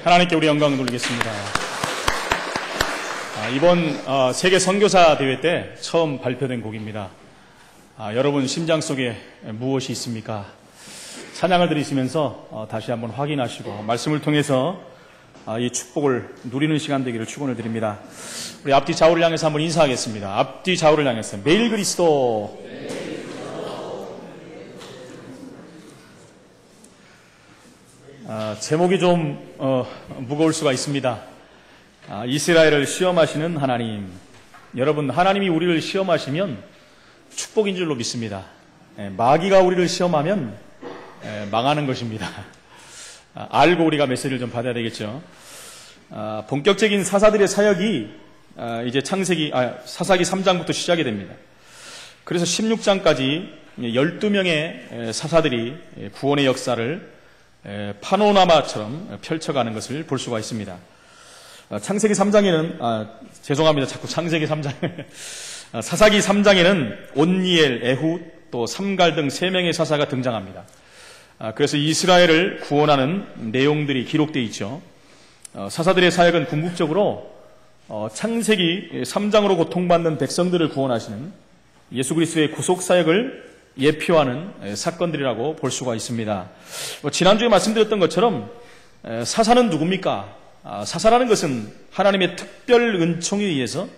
하나님께 우리 영광을 돌리겠습니다. 이번 세계 선교사 대회 때 처음 발표된 곡입니다. 여러분 심장 속에 무엇이 있습니까? 찬양을 드리시면서 다시 한번 확인하시고 말씀을 통해서 이 축복을 누리는 시간 되기를 축원을 드립니다. 우리 앞뒤 좌우를 향해서 한번 인사하겠습니다. 앞뒤 좌우를 향해서 매일 그리스도. 제목이 좀 무거울 수가 있습니다. 이스라엘을 시험하시는 하나님. 여러분, 하나님이 우리를 시험하시면 축복인 줄로 믿습니다. 마귀가 우리를 시험하면 망하는 것입니다. 알고 우리가 메시지를 좀 받아야 되겠죠. 본격적인 사사들의 사역이 이제 사사기 3장부터 시작이 됩니다. 그래서 16장까지 12명의 사사들이 구원의 역사를 파노라마처럼 펼쳐가는 것을 볼 수가 있습니다. 창세기 3장에는 죄송합니다. 자꾸 창세기 3장 사사기 3장에는 온니엘, 에훗, 또 삼갈 등 3명의 사사가 등장합니다. 그래서 이스라엘을 구원하는 내용들이 기록되어 있죠. 사사들의 사역은 궁극적으로 창세기 3장으로 고통받는 백성들을 구원하시는 예수 그리스도의 구속 사역을 예표하는 사건들이라고 볼 수가 있습니다. 지난주에 말씀드렸던 것처럼 사사는 누굽니까? 사사라는 것은 하나님의 특별 은총에 의해서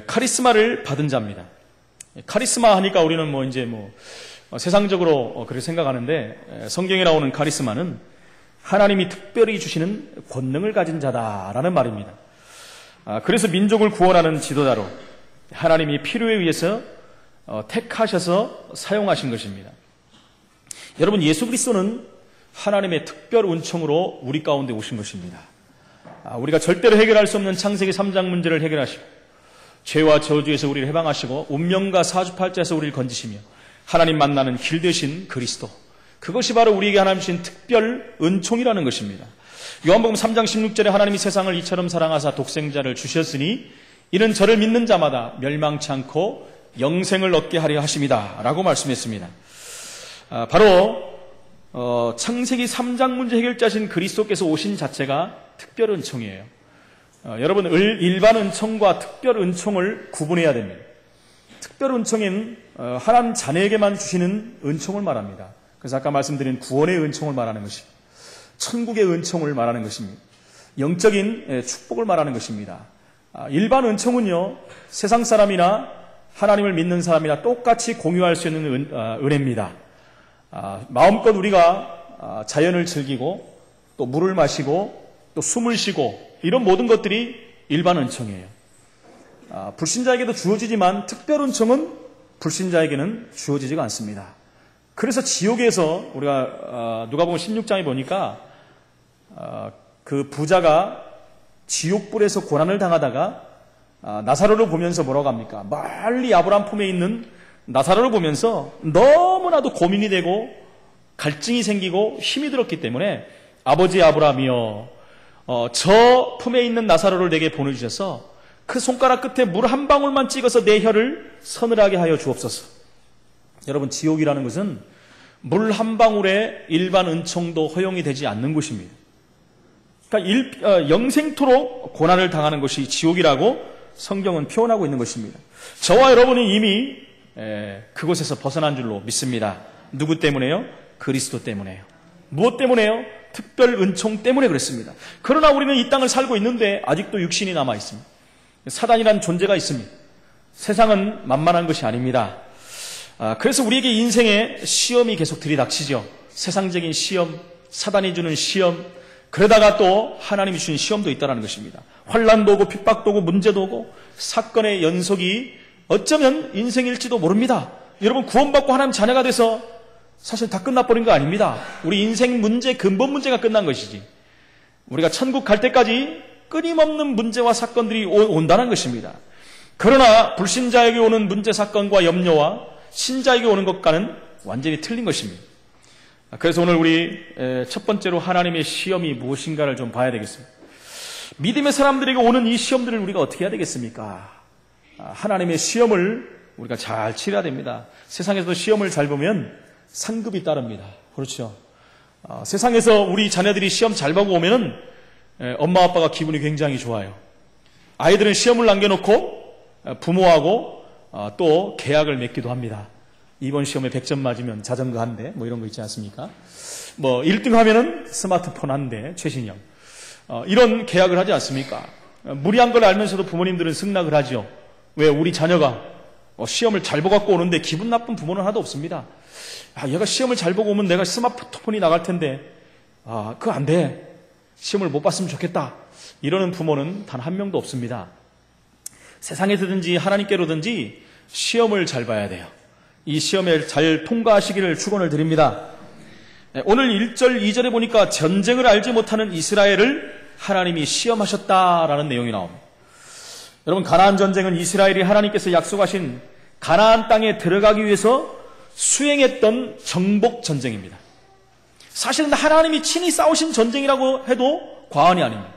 카리스마를 받은 자입니다. 카리스마 하니까 우리는 세상적으로 그렇게 생각하는데 성경에 나오는 카리스마는 하나님이 특별히 주시는 권능을 가진 자다라는 말입니다. 그래서 민족을 구원하는 지도자로 하나님이 필요에 의해서 택하셔서 사용하신 것입니다. 여러분, 예수 그리스도는 하나님의 특별 은총으로 우리 가운데 오신 것입니다. 우리가 절대로 해결할 수 없는 창세기 3장 문제를 해결하시고 죄와 저주에서 우리를 해방하시고 운명과 사주팔자에서 우리를 건지시며 하나님 만나는 길 되신 그리스도, 그것이 바로 우리에게 하나님 주신 특별 은총이라는 것입니다. 요한복음 3장 16절에 하나님이 세상을 이처럼 사랑하사 독생자를 주셨으니 이는 저를 믿는 자마다 멸망치 않고 영생을 얻게 하려 하심이다 라고 말씀했습니다. 바로 창세기 3장 문제 해결자신 그리스도께서 오신 자체가 특별 은총이에요. 여러분, 일반 은총과 특별 은총을 구분해야 됩니다. 특별 은총은 하나님 자녀에게만 주시는 은총을 말합니다. 그래서 아까 말씀드린 구원의 은총을 말하는 것입니다. 천국의 은총을 말하는 것입니다. 영적인 축복을 말하는 것입니다. 일반 은총은요, 세상 사람이나 하나님을 믿는 사람이나 똑같이 공유할 수 있는 은혜입니다. 마음껏 우리가 자연을 즐기고 또 물을 마시고 또 숨을 쉬고 이런 모든 것들이 일반 은총이에요. 불신자에게도 주어지지만 특별 은총은 불신자에게는 주어지지가 않습니다. 그래서 지옥에서 우리가 누가복음 16장에 보니까 그 부자가 지옥불에서 고난을 당하다가 나사로를 보면서 뭐라고 합니까? 멀리 아브라함 품에 있는 나사로를 보면서 너무나도 고민이 되고 갈증이 생기고 힘이 들었기 때문에 아버지 아브라함이여, 저 품에 있는 나사로를 내게 보내주셔서 그 손가락 끝에 물 한 방울만 찍어서 내 혀를 서늘하게 하여 주옵소서. 여러분, 지옥이라는 것은 물 한 방울의 일반 은총도 허용이 되지 않는 곳입니다. 그러니까 영생토록 고난을 당하는 것이 지옥이라고 성경은 표현하고 있는 것입니다. 저와 여러분이 이미 그곳에서 벗어난 줄로 믿습니다. 누구 때문에요? 그리스도 때문에요. 무엇 때문에요? 특별 은총 때문에 그렇습니다. 그러나 우리는 이 땅을 살고 있는데 아직도 육신이 남아 있습니다. 사단이라는 존재가 있습니다. 세상은 만만한 것이 아닙니다. 그래서 우리에게 인생의 시험이 계속 들이닥치죠. 세상적인 시험, 사단이 주는 시험, 그러다가 또 하나님이 주신 시험도 있다는 것입니다. 환난도 오고 핍박도 오고 문제도 오고 사건의 연속이 어쩌면 인생일지도 모릅니다. 여러분, 구원받고 하나님 자녀가 돼서 사실 다 끝나버린 거 아닙니다. 우리 인생 문제, 근본 문제가 끝난 것이지 우리가 천국 갈 때까지 끊임없는 문제와 사건들이 온다는 것입니다. 그러나 불신자에게 오는 문제, 사건과 염려와 신자에게 오는 것과는 완전히 틀린 것입니다. 그래서 오늘 우리 첫 번째로 하나님의 시험이 무엇인가를 좀 봐야 되겠습니다. 믿음의 사람들에게 오는 이 시험들을 우리가 어떻게 해야 되겠습니까? 하나님의 시험을 우리가 잘 치러야 됩니다. 세상에서도 시험을 잘 보면 상급이 따릅니다. 그렇죠? 세상에서 우리 자녀들이 시험 잘 보고 오면은 엄마 아빠가 기분이 굉장히 좋아요. 아이들은 시험을 남겨놓고 부모하고 또 계약을 맺기도 합니다. 이번 시험에 100점 맞으면 자전거 한 대, 뭐 이런 거 있지 않습니까? 뭐 1등 하면은 스마트폰 한 대, 최신형. 이런 계약을 하지 않습니까? 무리한 걸 알면서도 부모님들은 승낙을 하죠. 왜? 우리 자녀가 시험을 잘 보고 갖고 오는데 기분 나쁜 부모는 하나도 없습니다. 얘가 시험을 잘 보고 오면 내가 스마트폰이 나갈 텐데, 그거 안 돼. 시험을 못 봤으면 좋겠다. 이러는 부모는 단 한 명도 없습니다. 세상에서든지 하나님께로든지 시험을 잘 봐야 돼요. 이 시험에 잘 통과하시기를 축원을 드립니다. 오늘 1절, 2절에 보니까 전쟁을 알지 못하는 이스라엘을 하나님이 시험하셨다라는 내용이 나옵니다. 여러분, 가나안 전쟁은 이스라엘이 하나님께서 약속하신 가나안 땅에 들어가기 위해서 수행했던 정복 전쟁입니다. 사실은 하나님이 친히 싸우신 전쟁이라고 해도 과언이 아닙니다.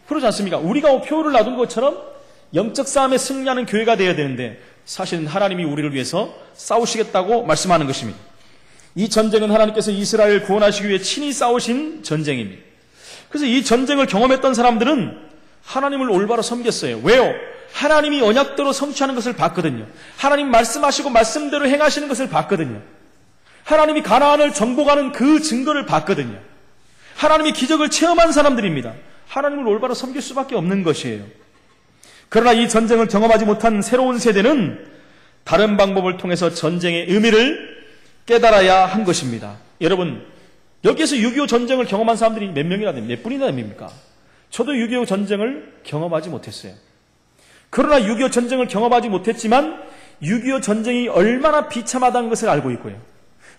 그러지 않습니까? 우리가 표를 놔둔 것처럼 영적 싸움에 승리하는 교회가 되어야 되는데 사실은 하나님이 우리를 위해서 싸우시겠다고 말씀하는 것입니다. 이 전쟁은 하나님께서 이스라엘을 구원하시기 위해 친히 싸우신 전쟁입니다. 그래서 이 전쟁을 경험했던 사람들은 하나님을 올바로 섬겼어요. 왜요? 하나님이 언약대로 성취하는 것을 봤거든요. 하나님 말씀하시고 말씀대로 행하시는 것을 봤거든요. 하나님이 가나안을 정복하는 그 증거를 봤거든요. 하나님이 기적을 체험한 사람들입니다. 하나님을 올바로 섬길 수밖에 없는 것이에요. 그러나 이 전쟁을 경험하지 못한 새로운 세대는 다른 방법을 통해서 전쟁의 의미를 깨달아야 한 것입니다. 여러분, 여기에서 6.25 전쟁을 경험한 사람들이 몇 명이나 됩니까? 몇 분이나 됩니까? 저도 6.25 전쟁을 경험하지 못했어요. 그러나 6.25 전쟁을 경험하지 못했지만 6.25 전쟁이 얼마나 비참하다는 것을 알고 있고요.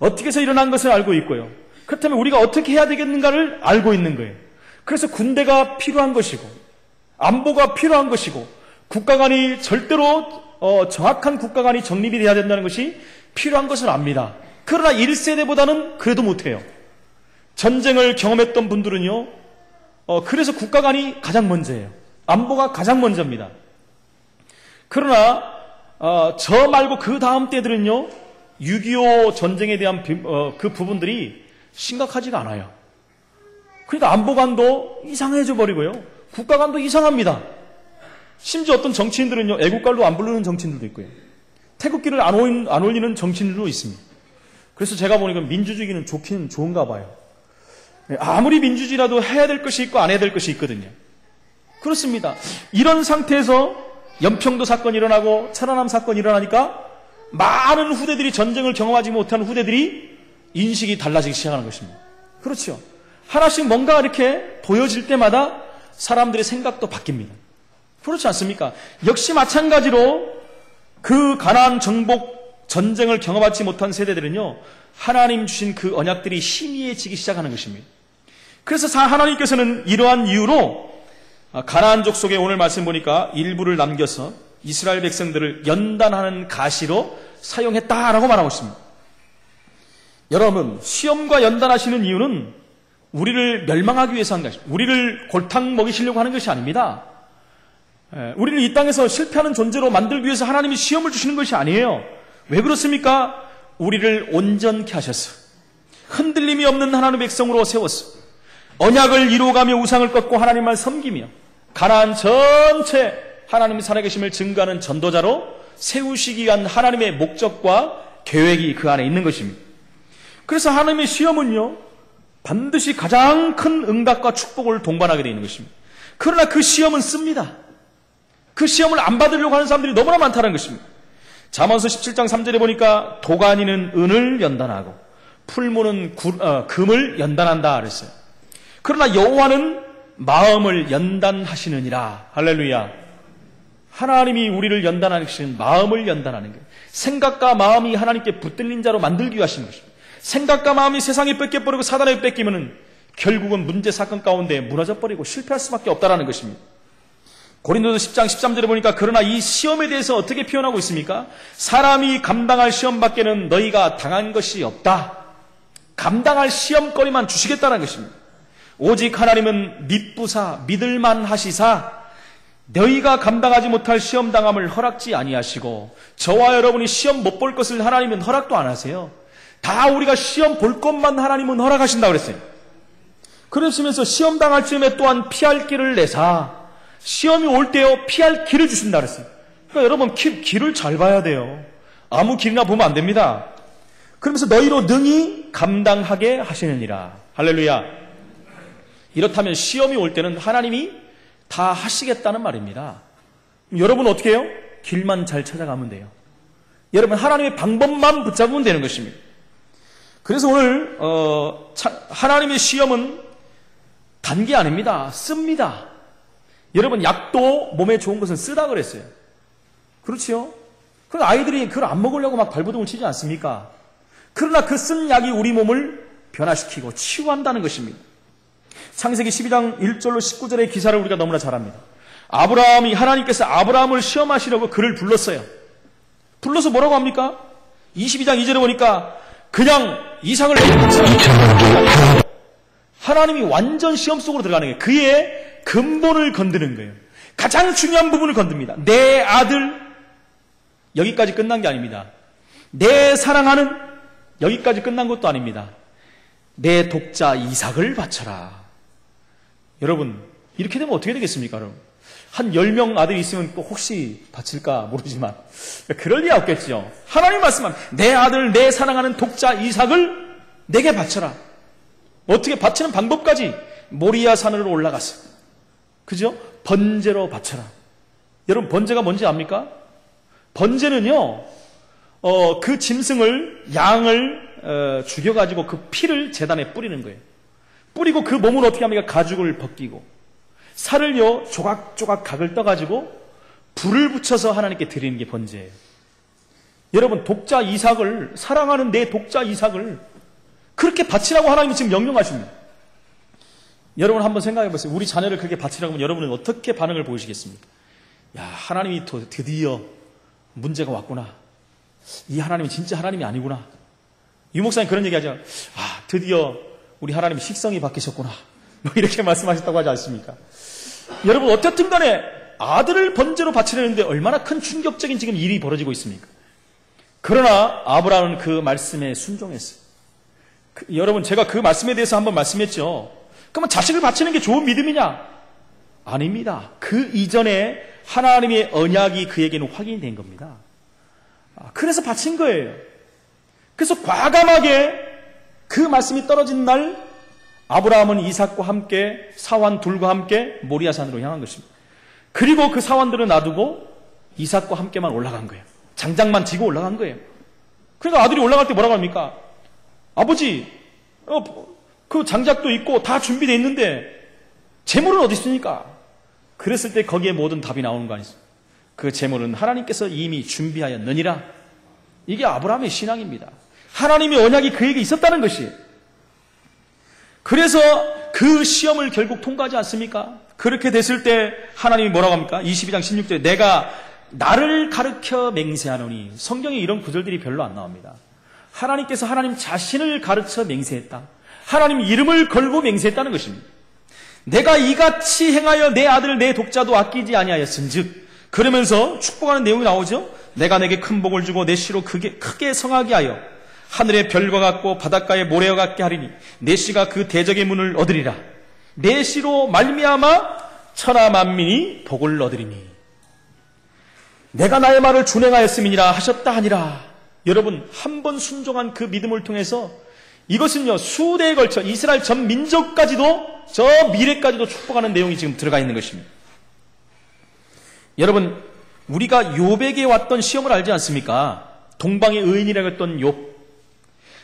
어떻게 해서 일어난 것을 알고 있고요. 그렇다면 우리가 어떻게 해야 되겠는가를 알고 있는 거예요. 그래서 군대가 필요한 것이고 안보가 필요한 것이고 국가 간이 절대로 정확한 국가 간이 정립이 돼야 된다는 것이 필요한 것을 압니다. 그러나 1세대보다는 그래도 못해요. 전쟁을 경험했던 분들은요, 그래서 국가 간이 가장 먼저예요. 안보가 가장 먼저입니다. 그러나 저 말고 그 다음 때들은요, 6.25 전쟁에 대한 그 부분들이 심각하지가 않아요. 그러니까 안보관도 이상해져 버리고요. 국가관도 이상합니다. 심지어 어떤 정치인들은요, 애국가도 안 부르는 정치인들도 있고요. 태극기를 안 올리는 정치인들도 있습니다. 그래서 제가 보니까 민주주의는 좋긴 좋은가 봐요. 아무리 민주주의라도 해야 될 것이 있고 안 해야 될 것이 있거든요. 그렇습니다. 이런 상태에서 연평도 사건이 일어나고 천안함 사건이 일어나니까 많은 후대들이, 전쟁을 경험하지 못한 후대들이 인식이 달라지기 시작하는 것입니다. 그렇죠. 하나씩 뭔가 이렇게 보여질 때마다 사람들의 생각도 바뀝니다. 그렇지 않습니까? 역시 마찬가지로 그 가나안 정복 전쟁을 경험하지 못한 세대들은요, 하나님 주신 그 언약들이 희미해지기 시작하는 것입니다. 그래서 하나님께서는 이러한 이유로 가나안족 속에 오늘 말씀 보니까 일부를 남겨서 이스라엘 백성들을 연단하는 가시로 사용했다라고 말하고 있습니다. 여러분, 시험과 연단하시는 이유는 우리를 멸망하기 위해서 한 것입니다. 우리를 골탕 먹이시려고 하는 것이 아닙니다. 우리를 이 땅에서 실패하는 존재로 만들기 위해서 하나님이 시험을 주시는 것이 아니에요. 왜 그렇습니까? 우리를 온전케 하셔서 흔들림이 없는 하나님의 백성으로 세웠어. 언약을 이루어가며 우상을 꺾고 하나님만 섬기며 가나안 전체 하나님이 살아계심을 증거하는 전도자로 세우시기 위한 하나님의 목적과 계획이 그 안에 있는 것입니다. 그래서 하나님의 시험은요, 반드시 가장 큰 응답과 축복을 동반하게 되어 있는 것입니다. 그러나 그 시험은 씁니다. 그 시험을 안 받으려고 하는 사람들이 너무나 많다는 것입니다. 잠언서 17장 3절에 보니까 도가니는 은을 연단하고 풀무는 금을 연단한다 그랬어요. 그러나 여호와는 마음을 연단하시느니라. 할렐루야. 하나님이 우리를 연단하시는, 마음을 연단하는 거예요. 생각과 마음이 하나님께 붙들린 자로 만들기 위하시는 것입니다. 생각과 마음이 세상에 뺏겨버리고 사단에 뺏기면은 결국은 문제 사건 가운데 무너져버리고 실패할 수밖에 없다라는 것입니다. 고린도서 10장 13절에 보니까 그러나 이 시험에 대해서 어떻게 표현하고 있습니까? 사람이 감당할 시험 밖에는 너희가 당한 것이 없다. 감당할 시험거리만 주시겠다는 것입니다. 오직 하나님은 믿부사 믿을만 하시사 너희가 감당하지 못할 시험 당함을 허락지 아니하시고 저와 여러분이 시험 못 볼 것을 하나님은 허락도 안 하세요. 다 우리가 시험 볼 것만 하나님은 허락하신다고 그랬어요. 그러시면서 시험 당할 즈음에 또한 피할 길을 내사 시험이 올 때요 피할 길을 주신다 그랬어요. 그러니까 여러분 길을 잘 봐야 돼요. 아무 길이나 보면 안 됩니다. 그러면서 너희로 능히 감당하게 하시느니라. 할렐루야. 이렇다면 시험이 올 때는 하나님이 다 하시겠다는 말입니다. 여러분 어떻게 해요? 길만 잘 찾아가면 돼요. 여러분 하나님의 방법만 붙잡으면 되는 것입니다. 그래서 오늘 하나님의 시험은 단 게 아닙니다. 씁니다. 여러분 약도 몸에 좋은 것은 쓰다 그랬어요. 그렇지요? 그러니까 아이들이 그걸 안 먹으려고 막 발버둥을 치지 않습니까? 그러나 그 쓴 약이 우리 몸을 변화시키고 치유한다는 것입니다. 창세기 12장 1절로 19절의 기사를 우리가 너무나 잘 압니다. 하나님께서 아브라함을 시험하시려고 그를 불렀어요. 불러서 뭐라고 합니까? 22장 2절에 보니까 그냥 이삭을 하나님이 완전 시험 속으로 들어가는 거예요. 그의 근본을 건드는 거예요. 가장 중요한 부분을 건듭니다. 내 아들 여기까지 끝난 게 아닙니다. 내 사랑하는 여기까지 끝난 것도 아닙니다. 내 독자 이삭을 바쳐라. 여러분 이렇게 되면 어떻게 되겠습니까? 여러분? 한 10명 아들이 있으면 또 혹시 바칠까 모르지만 그럴 리 없겠죠. 하나님 말씀은 내 아들 내 사랑하는 독자 이삭을 내게 바쳐라. 어떻게 바치는 방법까지 모리아 산으로 올라갔어요. 그죠? 번제로 바쳐라. 여러분 번제가 뭔지 압니까? 번제는요 그 짐승을 양을 죽여가지고 그 피를 제단에 뿌리는 거예요. 뿌리고 그 몸을 어떻게 합니까? 가죽을 벗기고 살을요 조각조각 각을 떠가지고 불을 붙여서 하나님께 드리는 게 번제예요. 여러분 독자 이삭을 사랑하는 내 독자 이삭을 그렇게 바치라고 하나님이 지금 명령하십니다. 여러분 한번 생각해 보세요. 우리 자녀를 그렇게 바치라고 하면 여러분은 어떻게 반응을 보이시겠습니까? 야 하나님이 드디어 문제가 왔구나. 이 하나님이 진짜 하나님이 아니구나. 유 목사님 그런 얘기하죠. 드디어 우리 하나님이 식성이 바뀌셨구나. 뭐 이렇게 말씀하셨다고 하지 않습니까? 여러분 어쨌든 간에 아들을 번제로 바치려는데 얼마나 큰 충격적인 지금 일이 벌어지고 있습니까? 그러나 아브라함은 그 말씀에 순종했어요. 여러분 제가 그 말씀에 대해서 한번 말씀했죠. 그러면 자식을 바치는 게 좋은 믿음이냐? 아닙니다. 그 이전에 하나님의 언약이 그에게는 확인된 겁니다. 그래서 바친 거예요. 그래서 과감하게 그 말씀이 떨어진 날 아브라함은 이삭과 함께 사환 둘과 함께 모리아산으로 향한 것입니다. 그리고 그 사환들을 놔두고 이삭과 함께만 올라간 거예요. 장작만 지고 올라간 거예요. 그러니까 아들이 올라갈 때 뭐라고 합니까? 아버지 그 장작도 있고 다 준비되어 있는데 재물은 어디 있습니까? 그랬을 때 거기에 모든 답이 나오는 거 아니겠습니까? 그 재물은 하나님께서 이미 준비하였느니라. 이게 아브라함의 신앙입니다. 하나님의 언약이 그에게 있었다는 것이에요. 그래서 그 시험을 결국 통과하지 않습니까? 그렇게 됐을 때 하나님이 뭐라고 합니까? 22장 16절에 내가 나를 가르쳐 맹세하노니. 성경에 이런 구절들이 별로 안 나옵니다. 하나님께서 하나님 자신을 가르쳐 맹세했다. 하나님 이름을 걸고 맹세했다는 것입니다. 내가 이같이 행하여 내 아들 내 독자도 아끼지 아니하였은즉. 그러면서 축복하는 내용이 나오죠. 내가 내게 큰 복을 주고 내 씨로 크게 성하게 하여 하늘의 별과 같고 바닷가의 모래와 같게 하리니 내 씨가 그 대적의 문을 얻으리라. 내 씨로 말미암아 천하 만민이 복을 얻으리니 내가 나의 말을 준행하였음이니라 하셨다 하니라. 여러분 한 번 순종한 그 믿음을 통해서 이것은요 수대에 걸쳐 이스라엘 전 민족까지도 저 미래까지도 축복하는 내용이 지금 들어가 있는 것입니다. 여러분 우리가 욥에게 왔던 시험을 알지 않습니까? 동방의 의인이라고 했던 욥.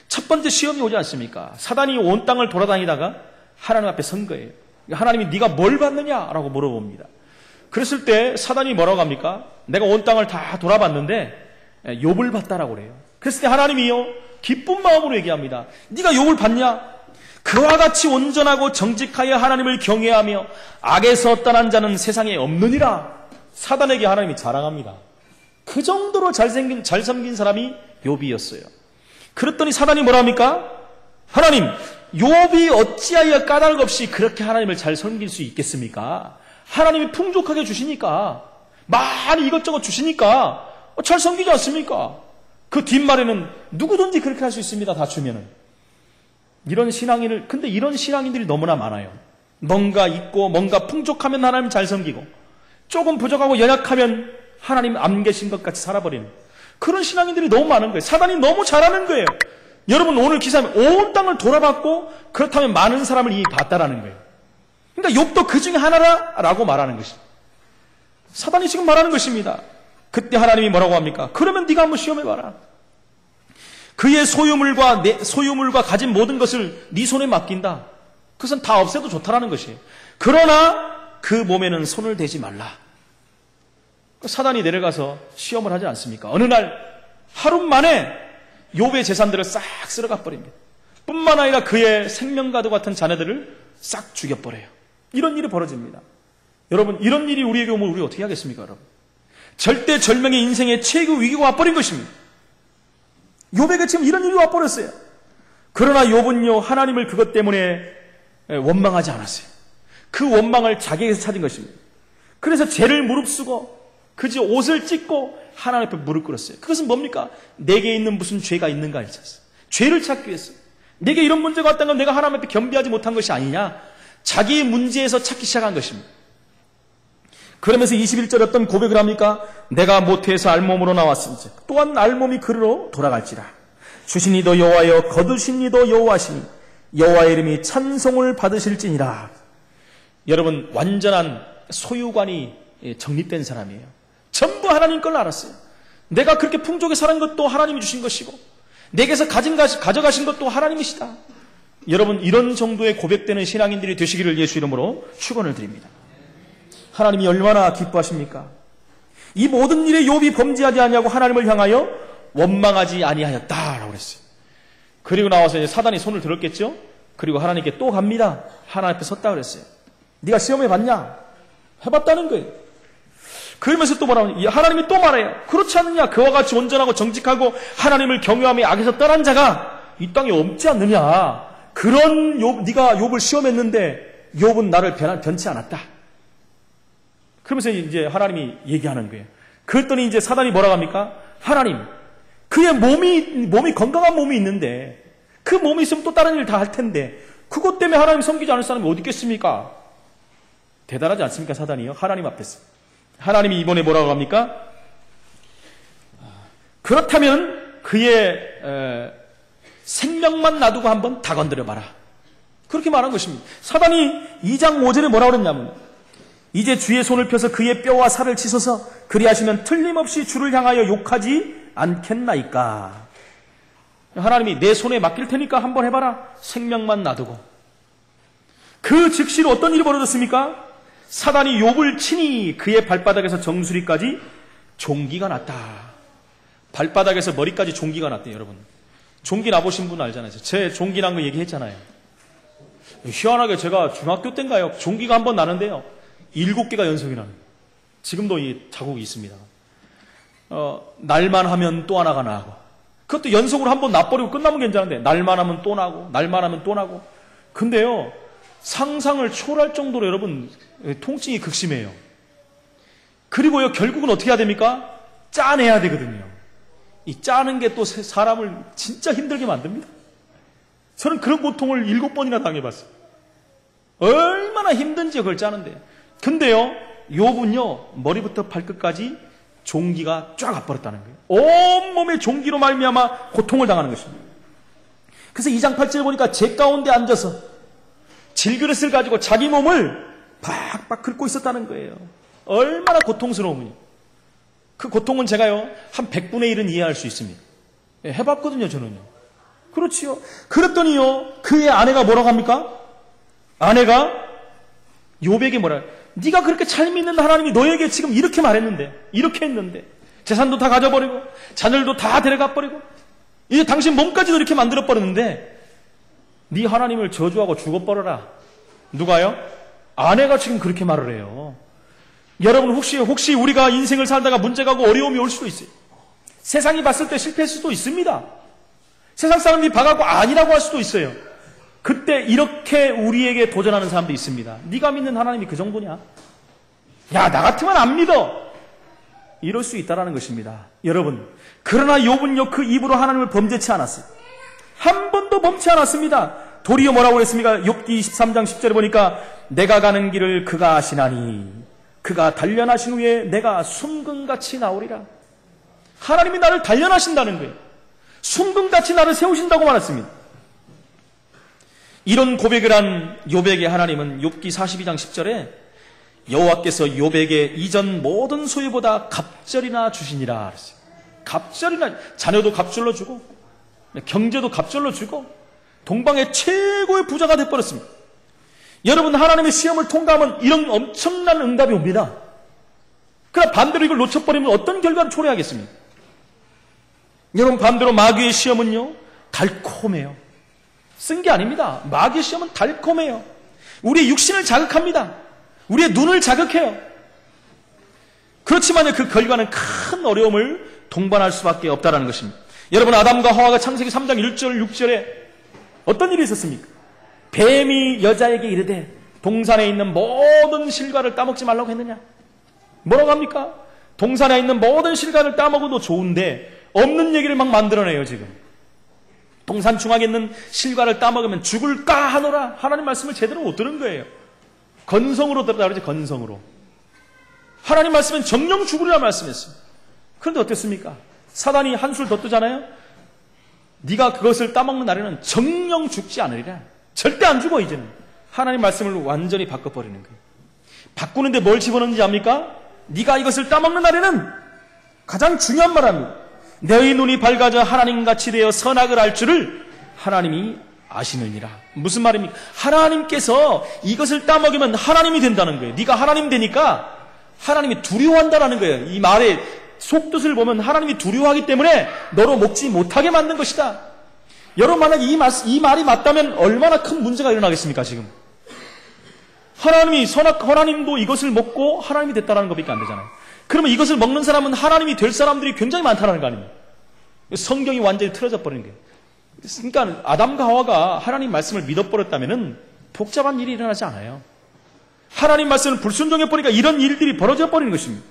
첫 번째 시험이 오지 않습니까? 사단이 온 땅을 돌아다니다가 하나님 앞에 선 거예요. 하나님이 네가 뭘 받느냐라고 물어봅니다. 그랬을 때 사단이 뭐라고 합니까? 내가 온 땅을 다 돌아봤는데 욥을 봤다라고 그래요. 그랬을 때 하나님이요 기쁜 마음으로 얘기합니다. 네가 욥을 봤냐? 그와 같이 온전하고 정직하여 하나님을 경외하며 악에서 떠난 자는 세상에 없느니라. 사단에게 하나님이 자랑합니다. 그 정도로 잘 섬긴 사람이 욥이었어요. 그랬더니 사단이 뭐라 합니까? 하나님, 욥이 어찌하여 까닭 없이 그렇게 하나님을 잘 섬길 수 있겠습니까? 하나님이 풍족하게 주시니까, 많이 이것저것 주시니까 잘 섬기지 않습니까? 그 뒷말에는 누구든지 그렇게 할 수 있습니다. 다 주면은. 근데 이런 신앙인들이 너무나 많아요. 뭔가 있고 뭔가 풍족하면 하나님 잘 섬기고 조금 부족하고 연약하면 하나님 안 계신 것 같이 살아버리는 그런 신앙인들이 너무 많은 거예요. 사단이 너무 잘하는 거예요. 여러분 오늘 기사하면 온 땅을 돌아봤고 그렇다면 많은 사람을 이미 봤다라는 거예요. 그러니까 욥도 그 중에 하나라고 말하는 것입니다. 사단이 지금 말하는 것입니다. 그때 하나님이 뭐라고 합니까? 그러면 네가 한번 시험해봐라. 그의 소유물과 가진 모든 것을 네 손에 맡긴다. 그것은 다 없애도 좋다라는 것이에요. 그러나 그 몸에는 손을 대지 말라. 사단이 내려가서 시험을 하지 않습니까? 어느 날 하루 만에 욥의 재산들을 싹 쓸어가 버립니다. 뿐만 아니라 그의 생명과도 같은 자녀들을 싹 죽여버려요. 이런 일이 벌어집니다. 여러분 이런 일이 우리에게 오면 우리 어떻게 하겠습니까? 여러분 절대절명의 인생의 최고 위기가 와버린 것입니다. 욥에게 지금 이런 일이 와버렸어요. 그러나 욥은요 하나님을 그것 때문에 원망하지 않았어요. 그 원망을 자기에게서 찾은 것입니다. 그래서 죄를 무릅쓰고 그저 옷을 찢고 하나님 앞에 무릎 꿇었어요. 그것은 뭡니까? 내게 있는 무슨 죄가 있는가 했었어요. 죄를 찾기 위해서. 내게 이런 문제가 왔다는 건 내가 하나님 앞에 겸비하지 못한 것이 아니냐. 자기의 문제에서 찾기 시작한 것입니다. 그러면서 21절에 어떤 고백을 합니까? 내가 모태에서 알몸으로 나왔은즉 또한 알몸이 그리로 돌아갈지라. 주신 이도 여호와여 거두신 이도 여호와시니 여호와의 이름이 찬송을 받으실지니라. 여러분 완전한 소유관이 정립된 사람이에요. 전부 하나님 걸 알았어요. 내가 그렇게 풍족에 살은 것도 하나님이 주신 것이고 내게서 가져가신 것도 하나님이시다. 여러분 이런 정도의 고백되는 신앙인들이 되시기를 예수 이름으로 축원을 드립니다. 하나님이 얼마나 기뻐하십니까? 이 모든 일에 욥이 범죄하지 아니하고 하나님을 향하여 원망하지 아니하였다라고 그랬어요. 그리고 나와서 이제 사단이 손을 들었겠죠? 그리고 하나님께 또 갑니다. 하나님 앞에 섰다 그랬어요. 네가 시험해 봤냐? 해봤다는 거예요. 그러면서 또 뭐라고 하나님이 또 말해요. 그렇지 않느냐? 그와 같이 온전하고 정직하고 하나님을 경외하며 악에서 떠난 자가 이 땅에 없지 않느냐? 그런 네가 욥을 시험했는데 욥은 나를 변치 않았다. 그러면서 이제 하나님이 얘기하는 거예요. 그랬더니 이제 사단이 뭐라고 합니까? 하나님, 그의 몸이 건강한 몸이 있는데 그 몸이 있으면 또 다른 일을 다 할 텐데 그것 때문에 하나님 섬기지 않을 사람이 어디 있겠습니까? 대단하지 않습니까? 사단이요. 하나님 앞에서. 하나님이 이번에 뭐라고 합니까? 그렇다면 그의 생명만 놔두고 한번 다 건드려봐라. 그렇게 말한 것입니다. 사단이 2장 5절에 뭐라고 그랬냐면 이제 주의 손을 펴서 그의 뼈와 살을 찢어서 그리하시면 틀림없이 주를 향하여 욕하지 않겠나이까. 하나님이 내 손에 맡길 테니까 한번 해봐라. 생명만 놔두고. 그 즉시로 어떤 일이 벌어졌습니까? 사단이 욥을 치니 그의 발바닥에서 정수리까지 종기가 났다. 발바닥에서 머리까지 종기가 났대요. 여러분 종기 나보신 분 알잖아요. 제 종기 난 거 얘기했잖아요. 희한하게 제가 중학교 때인가요? 종기가 한번 나는데요 7개가 연속이 나는. 지금도 이 자국이 있습니다. 날만 하면 또 하나가 나고 그것도 연속으로 한번 나버리고 끝나면 괜찮은데 날만 하면 또 나고 날만 하면 또 나고. 근데요 상상을 초월할 정도로 여러분 통증이 극심해요. 그리고요 결국은 어떻게 해야 됩니까? 짜내야 되거든요. 이 짜는 게 또 사람을 진짜 힘들게 만듭니다. 저는 그런 고통을 7번이나 당해봤어요. 얼마나 힘든지 그걸 짜는데. 근데요 욥은요 머리부터 발끝까지 종기가 쫙 아버렸다는 거예요. 온몸에 종기로 말미암아 고통을 당하는 것입니다. 그래서 2장 8절에 보니까 제 가운데 앉아서 질그릇을 가지고 자기 몸을 박박 긁고 있었다는 거예요. 얼마나 고통스러우니. 그 고통은 제가요 한 100분의 1은 이해할 수 있습니다. 해봤거든요 저는요. 그렇지요. 그랬더니요 그의 아내가 뭐라고 합니까? 아내가 욥에게 뭐라 네가 그렇게 잘 믿는 하나님이 너에게 지금 이렇게 말했는데 이렇게 했는데 재산도 다 가져버리고 자녀들도 다 데려가 버리고 이제 당신 몸까지도 이렇게 만들어 버렸는데 네 하나님을 저주하고 죽어버려라. 누가요? 아내가 지금 그렇게 말을 해요. 여러분 혹시 우리가 인생을 살다가 문제가 고 어려움이 올 수도 있어요. 세상이 봤을 때 실패할 수도 있습니다. 세상 사람들이 봐가고 아니라고 할 수도 있어요. 그때 이렇게 우리에게 도전하는 사람도 있습니다. 네가 믿는 하나님이 그 정도냐? 야, 나 같으면 안 믿어. 이럴 수 있다라는 것입니다. 여러분, 그러나 욥은요 그 입으로 하나님을 범죄치 않았어요. 한 번도 범치 않았습니다. 도리어 뭐라고 그랬습니까? 욥기 23장 10절에 보니까 내가 가는 길을 그가 아시나니 그가 단련하신 후에 내가 순금같이 나오리라. 하나님이 나를 단련하신다는 거예요. 순금같이 나를 세우신다고 말했습니다. 이런 고백을 한 욥에게 하나님은 욥기 42장 10절에 여호와께서 욥에게 이전 모든 소유보다 갑절이나 주시니라 그랬어요. 갑절이나, 자녀도 갑절로 주고 경제도 갑절로 주고 동방의 최고의 부자가 되어버렸습니다. 여러분, 하나님의 시험을 통과하면 이런 엄청난 응답이 옵니다. 그러나 반대로 이걸 놓쳐버리면 어떤 결과를 초래하겠습니까? 여러분, 반대로 마귀의 시험은요, 달콤해요. 쓴 게 아닙니다. 마귀의 시험은 달콤해요. 우리의 육신을 자극합니다. 우리의 눈을 자극해요. 그렇지만 그 결과는 큰 어려움을 동반할 수밖에 없다는 것입니다. 여러분, 아담과 하와가 창세기 3장 1절 6절에 어떤 일이 있었습니까? 뱀이 여자에게 이르되 동산에 있는 모든 실과를 따먹지 말라고 했느냐? 뭐라고 합니까? 동산에 있는 모든 실과를 따먹어도 좋은데 없는 얘기를 막 만들어내요. 지금 동산 중앙에 있는 실과를 따먹으면 죽을까 하노라. 하나님 말씀을 제대로 못 들은 거예요. 건성으로 들었다 그러지. 건성으로. 하나님 말씀은 정령 죽으리라 말씀했습니다. 그런데 어땠습니까? 사단이 한술 더 뜨잖아요. 네가 그것을 따먹는 날에는 정령 죽지 않으리라. 절대 안 죽어. 이제는 하나님 말씀을 완전히 바꿔버리는 거예요. 바꾸는데 뭘 집어넣는지 압니까? 네가 이것을 따먹는 날에는 가장 중요한 말합니다. 너희 눈이 밝아져 하나님같이 되어 선악을 알 줄을 하나님이 아시느니라. 무슨 말입니까? 하나님께서 이것을 따먹으면 하나님이 된다는 거예요. 네가 하나님 되니까 하나님이 두려워한다는 거예요. 이 말의 속뜻을 보면 하나님이 두려워하기 때문에 너로 먹지 못하게 만든 것이다. 여러분, 만약 이 말이 맞다면 얼마나 큰 문제가 일어나겠습니까? 지금 하나님도 이것을 먹고 하나님이 됐다는 것밖에 안 되잖아요. 그러면 이것을 먹는 사람은 하나님이 될 사람들이 굉장히 많다는 거 아닙니까? 성경이 완전히 틀어져 버리는 거예요. 그러니까 아담과 하와가 하나님 말씀을 믿어버렸다면 복잡한 일이 일어나지 않아요. 하나님 말씀을 불순종해버리니까 이런 일들이 벌어져 버리는 것입니다.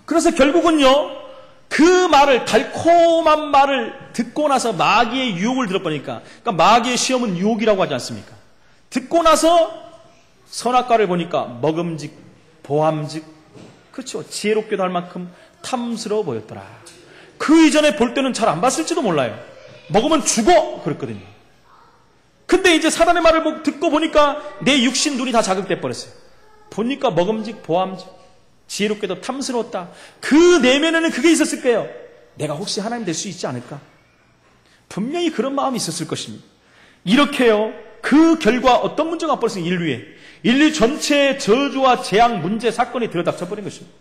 그래서 결국은요, 그 말을, 달콤한 말을 듣고 나서 마귀의 유혹을 들어버리니까, 그러니까 마귀의 시험은 유혹이라고 하지 않습니까? 듣고 나서 선악과를 보니까 먹음직, 보암직, 그렇죠. 지혜롭게도 할 만큼 탐스러워 보였더라. 그 이전에 볼 때는 잘 안 봤을지도 몰라요. 먹으면 죽어! 그랬거든요. 근데 이제 사단의 말을 듣고 보니까 내 육신 눈이 다 자극돼 버렸어요. 보니까 먹음직, 보암직, 지혜롭게도 탐스러웠다. 그 내면에는 그게 있었을 거예요. 내가 혹시 하나님 될 수 있지 않을까? 분명히 그런 마음이 있었을 것입니다. 이렇게요, 그 결과 어떤 문제가 벌써 인류 전체의 저주와 재앙, 문제, 사건이 들어닥쳐버린 것입니다.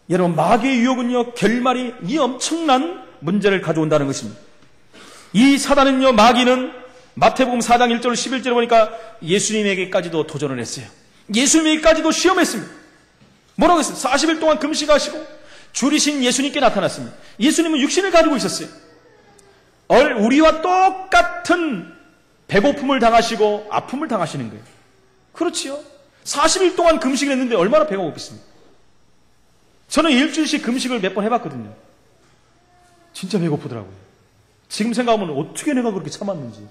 여러분, 마귀의 유혹은요, 결말이 이 엄청난 문제를 가져온다는 것입니다. 이 사단은요, 마귀는 마태복음 4장 1절 11절에 보니까 예수님에게까지도 도전을 했어요. 예수님에게까지도 시험했습니다. 뭐라고 했어요? 40일 동안 금식하시고 줄이신 예수님께 나타났습니다. 예수님은 육신을 가지고 있었어요. 우리와 똑같은 배고픔을 당하시고 아픔을 당하시는 거예요. 그렇지요. 40일 동안 금식을 했는데 얼마나 배가 고팠습니까? 저는 일주일씩 금식을 몇 번 해봤거든요. 진짜 배고프더라고요. 지금 생각하면 어떻게 내가 그렇게 참았는지.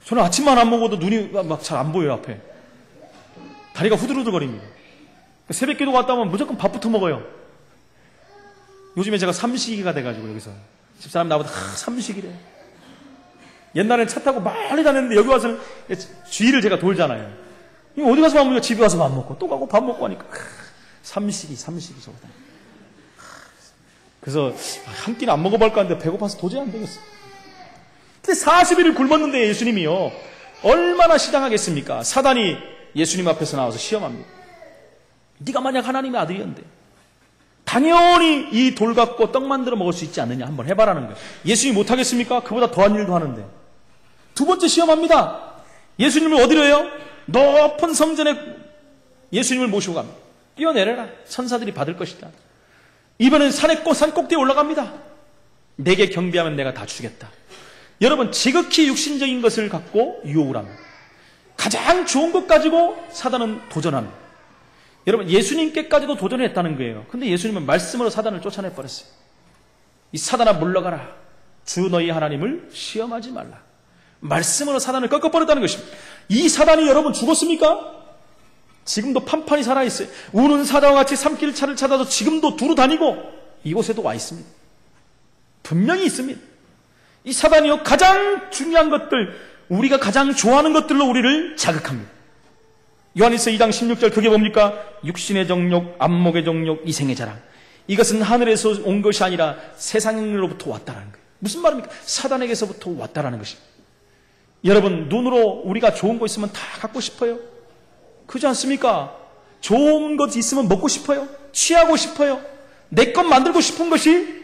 저는 아침만 안 먹어도 눈이 막 잘 안 보여요. 앞에 다리가 후들후들거립니다. 새벽 기도 갔다 오면 무조건 밥부터 먹어요. 요즘에 제가 삼식이가 돼가지고 여기서 집사람 나보다 삼식이래. 옛날에는 차 타고 멀리 다녔는데 여기 와서는 주위를 제가 돌잖아요. 어디 가서 밥 먹으면 집에 와서 밥 먹고 또 가고 밥 먹고 하니까 삼식이 저거다. 그래서 한 끼는 안 먹어볼까 하는데 배고파서 도저히 안 되겠어. 근데 40일을 굶었는데 예수님이요, 얼마나 시장하겠습니까? 사단이 예수님 앞에서 나와서 시험합니다. 네가 만약 하나님의 아들이었는데 당연히 이 돌 갖고 떡 만들어 먹을 수 있지 않느냐, 한번 해봐라는 거예요. 예수님이 못하겠습니까? 그보다 더한 일도 하는데. 두 번째 시험합니다. 예수님을 어디로 해요? 높은 성전에 예수님을 모시고 갑니다. 뛰어내려라, 천사들이 받을 것이다. 이번엔 산 꼭대기에 올라갑니다. 내게 경배하면 내가 다 주겠다. 여러분, 지극히 육신적인 것을 갖고 유혹을 합니다. 가장 좋은 것 가지고 사단은 도전합니다. 여러분, 예수님께까지도 도전을 했다는 거예요. 근데 예수님은 말씀으로 사단을 쫓아내버렸어요. 이 사단아 물러가라. 주 너희 하나님을 시험하지 말라. 말씀으로 사단을 꺾어버렸다는 것입니다. 이 사단이 여러분 죽었습니까? 지금도 판판히 살아있어요. 우는 사자와 같이 산길 차를 찾아서 지금도 두루 다니고 이곳에도 와 있습니다. 분명히 있습니다. 이 사단이요, 가장 중요한 것들, 우리가 가장 좋아하는 것들로 우리를 자극합니다. 요한일서 2장 16절 그게 뭡니까? 육신의 정욕, 안목의 정욕, 이생의 자랑. 이것은 하늘에서 온 것이 아니라 세상으로부터 왔다라는 거예요. 무슨 말입니까? 사단에게서부터 왔다라는 것입니다. 여러분, 눈으로 우리가 좋은 거 있으면 다 갖고 싶어요. 그렇지 않습니까? 좋은 것 있으면 먹고 싶어요. 취하고 싶어요. 내 것 만들고 싶은 것이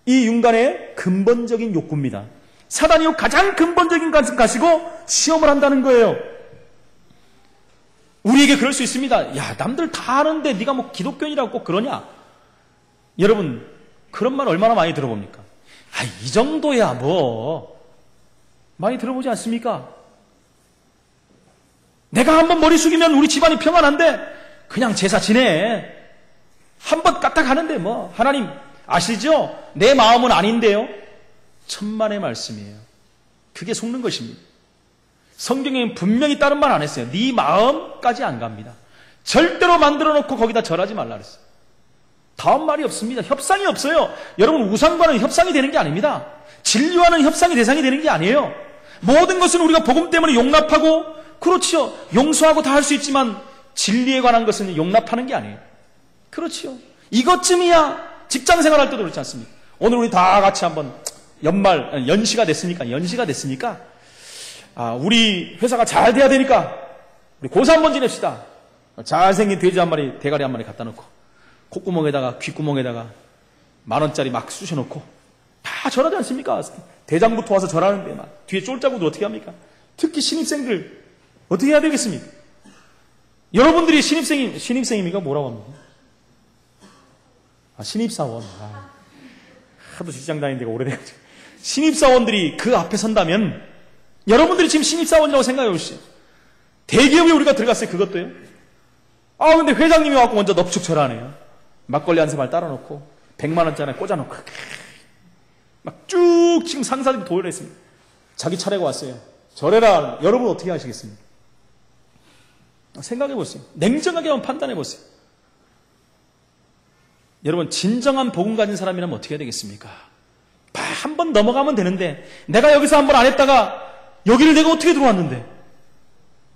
이 인간의 근본적인 욕구입니다. 사단이 가장 근본적인 것을 가지고 시험을 한다는 거예요. 우리에게 그럴 수 있습니다. 야, 남들 다 아는데 네가 뭐 기독교인이라고 꼭 그러냐? 여러분, 그런 말 얼마나 많이 들어봅니까? 아, 이 정도야 뭐 많이 들어보지 않습니까? 내가 한번 머리 숙이면 우리 집안이 평안한데 그냥 제사 지내. 한번 까딱하는데 뭐 하나님 아시죠? 내 마음은 아닌데요. 천만의 말씀이에요. 그게 속는 것입니다. 성경에는 분명히 다른 말 안 했어요. 네 마음까지 안 갑니다. 절대로 만들어 놓고 거기다 절하지 말라 그랬어요. 다음 말이 없습니다. 협상이 없어요. 여러분, 우상과는 협상이 되는 게 아닙니다. 진리와는 협상이 대상이 되는 게 아니에요. 모든 것은 우리가 복음 때문에 용납하고, 그렇죠, 용서하고 다 할 수 있지만 진리에 관한 것은 용납하는 게 아니에요. 그렇죠. 이것쯤이야. 직장 생활할 때도 그렇지 않습니까? 오늘 우리 다 같이 한번 연시가 됐으니까 우리 회사가 잘 돼야 되니까 우리 고사 한번 지냅시다. 잘생긴 돼지 한 마리, 대가리 한 마리 갖다 놓고 콧구멍에다가 귓구멍에다가 10,000원짜리 막 쑤셔놓고 다 절하지 않습니까? 대장부터 와서 절하는데 막 뒤에 쫄자구들 어떻게 합니까? 특히 신입생들 어떻게 해야 되겠습니까? 여러분들이 신입생입니까? 뭐라고 합니까? 신입사원. 하도 직장 다닌 데가 오래돼가지고. 신입사원들이 그 앞에 선다면 여러분들이 지금 신입사원이라고 생각해 보시죠. 대기업에 우리가 들어갔어요. 그것도요. 근데 회장님이 와서 먼저 넙죽 절하네요. 막걸리 한 세발 따라놓고 100만원짜리 꽂아놓고 막 쭉 지금 상사들이 도열을 했습니다. 자기 차례가 왔어요. 절해라. 여러분 어떻게 하시겠습니까? 생각해 보세요. 냉정하게 한번 판단해 보세요. 여러분, 진정한 복음 가진 사람이라면 어떻게 해야 되겠습니까? 한 번 넘어가면 되는데 내가 여기서 한 번 안 했다가 여기를 내가 어떻게 들어왔는데